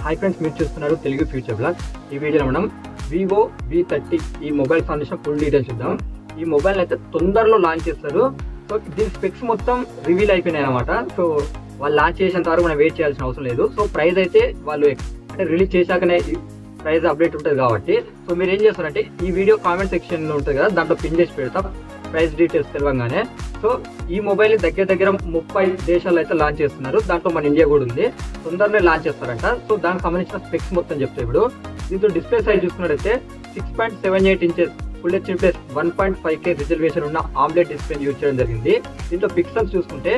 Hi friends, మీరు చూస్తున్నారు Telugu future blog. ఈ వీడియోలో మనం వివో V30 ఈ మొబైల్ సంబంధించిన ఫుల్ డీటెయిల్స్ చూద్దాం. ఈ మొబైల్ అయితే తొందరలో లాంచ్ చేస్తారు. సో దీని స్పెక్స్ మొత్తం రివీల్ అయిపోయినాయి అనమాట. సో వాళ్ళు లాంచ్ చేసేంత వరకు మనం వెయిట్ చేయాల్సిన అవసరం లేదు. సో ప్రైస్ అయితే వాళ్ళు అంటే రిలీజ్ చేశాకనే ప్రైస్ అప్డేట్ ఉంటుంది కాబట్టి, సో మీరు ఏం చేస్తారంటే ఈ వీడియో కామెంట్ సెక్షన్ ఉంటుంది కదా, దాంట్లో పిన్ చేసి పెడతాం ప్రైస్ డీటెయిల్స్ తెలవగానే. సో ఈ మొబైల్ దగ్గర 30 దేశాల్లో అయితే లాంచ్ చేస్తున్నారు. దాంట్లో మన ఇండియా కూడా ఉంది. తొందరనే లాంచ్ చేస్తారంట. సో దానికి సంబంధించిన స్పెక్స్ మొత్తం చెప్తాయి. ఇప్పుడు దీంతో డిస్ప్లే సైజ్ చూసుకున్నట్టయితే 6.78 inches full HD plus 1.5K resolution ఉన్న ఆమ్లెట్ డిస్ప్లే యూజ్ చేయడం జరిగింది. దీంట్లో పిక్సెల్స్ చూసుకుంటే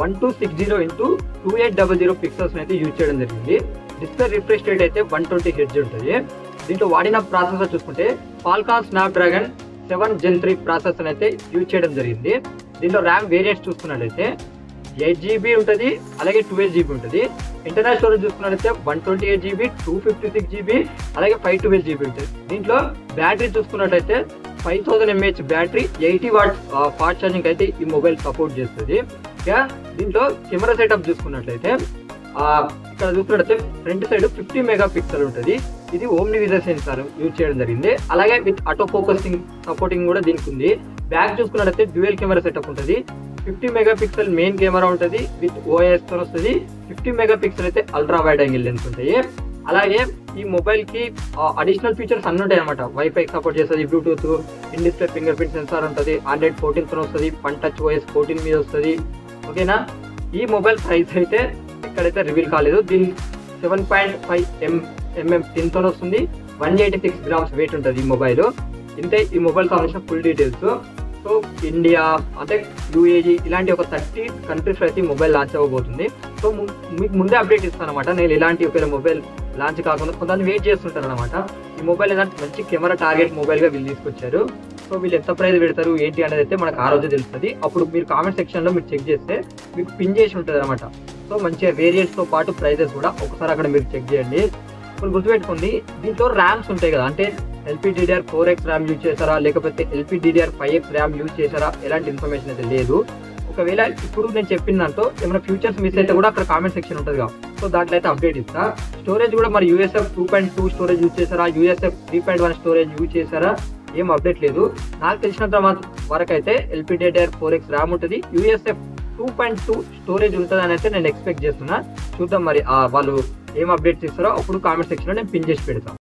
1260 x 2800 పిక్సెల్స్ అయితే యూజ్ చేయడం జరిగింది. డిస్ప్లే రిఫ్రెష్ రేట్ అయితే 120 Hz ఉంటుంది. దీంట్లో వాడిన ప్రాసెసర్ చూసుకుంటే Qualcomm Snapdragon 7 Gen 3 ప్రాసెసర్ అయితే యూజ్ చేయడం జరిగింది. దీంట్లో ర్యామ్ వేరియంట్స్ చూసుకున్నట్లయితే 8GB ఉంటుంది, అలాగే 12GB ఉంటుంది. ఇంటర్నల్ స్టోరేజ్ చూసుకున్నట్లయితే 128GB, 256GB, అలాగే 512GB ఉంటుంది. దీంట్లో బ్యాటరీ చూసుకున్నట్లయితే 5000 mAh battery, 80W fast charging అయితే ఈ మొబైల్ సపోర్ట్ చేస్తుంది. ఇక దీంట్లో కెమెరా సెటప్ చూసుకున్నట్లయితే ఇక్కడ చూసుకున్నట్లయితే ఫ్రంట్ సైడ్ 50 మెగాపిక్సెల్ ఉంటుంది. ఇది ఓమ్ని విజన్ సెన్సార్ యూజ్ చేయడం జరిగింది. అలాగే విత్ ఆటో ఫోకసింగ్ సపోర్టింగ్ కూడా దీనికి ఉంది. బ్యాక్ చూసుకున్నట్లయితే డ్యూయల్ కెమెరా సెటప్ ఉంటుంది. 50 మెగాపిక్సెల్ మెయిన్ కెమెరా ఉంటుంది, విత్ OIS తో వస్తుంది. 50 మెగాపిక్సెల్ అయితే అల్ట్రా వైడ్ యాంగిల్ లెన్స్ ఉంటాయి. అలాగే ఈ మొబైల్ కి అడిషనల్ ఫీచర్స్ అన్ని ఉంటాయి అనమాట. వైఫై సపోర్ట్ చేస్తుంది, Bluetooth, in display finger print censor ఉంటుంది, Android 14 తో వస్తుంది, వన్ టచ్ OS 14 మీద వస్తుంది. ఓకేనా. ఈ మొబైల్ ప్రైస్ అయితే ఇక్కడైతే రివీల్ కాలేదు. దీని 7.5mm తో వస్తుంది. 186 grams వెయిట్ ఉంటుంది ఈ మొబైల్. ఇంతే ఈ మొబైల్ సంబంధించిన ఫుల్ డీటెయిల్స్. సో ఇండియా అంటే UAE ఇలాంటి ఒక 30 కంట్రీస్ అయితే ఈ మొబైల్ లాంచ్ అవ్వబోతుంది. సో మీకు ముందే అప్డేట్ ఇస్తాను అనమాట. నేను ఇలాంటి ఒక మొబైల్ లాంచ్ కాకుండా కొంతమంది వెయిట్ చేస్తుంటారు అనమాట. ఈ మొబైల్ ఏదంటే మంచి కెమెరా టార్గెట్ మొబైల్ గా వీళ్ళు తీసుకొచ్చారు. సో వీళ్ళు ఎంత ప్రైస్ పెడతారు ఏంటి అనేది అయితే మనకు ఆ రోజు తెలుస్తుంది. అప్పుడు మీరు కామెంట్ సెక్షన్ లో మీరు చెక్ చేస్తే మీకు పిన్ చేసి ఉంటుంది అనమాట. సో మంచిగా వేరియంట్స్ తో పాటు ప్రైజెస్ కూడా ఒకసారి అక్కడ మీరు చెక్ చేయండి. ఇప్పుడు గుర్తుపెట్టుకోండి, దీంట్లో ర్యామ్స్ ఉంటాయి కదా, అంటే LPDDR4X ర్యామ్ యూజ్ చేశారా లేకపోతే LPDDR5X ర్యామ్ యూజ్ చేశారా ఎలాంటి ఇన్ఫర్మేషన్ అయితే లేదు. ఒకవేళ ఇప్పుడు నేను చెప్పిన దాంట్లో ఏమైనా ఫ్యూచర్స్ మిస్ అయితే కూడా అక్కడ కామెంట్ సెక్షన్ ఉంటుంది కదా, సో దాంట్లో అయితే అప్డేట్ ఇస్తా. స్టోరేజ్ కూడా మరి USF 2.2 స్టోరేజ్ యూజ్ చేశారా, USF 3.1 స్టోరేజ్ యూజ్ చేశారా, ఏం అప్డేట్ లేదు. నాకు తెలిసినంత వరకు అయితే LPDDR4X ర్యామ్ ఉంటుంది, USF 2.2 స్టోరేజ్ ఉంటుంది అని అయితే నేను ఎక్స్పెక్ట్ చేస్తున్నా. చూద్దాం మరి వాళ్ళు ఏం అప్డేట్స్ ఇస్తారో అప్పుడు కామెంట్ సెక్షన్ లో నేను పిన్ చేసి పెడతాను.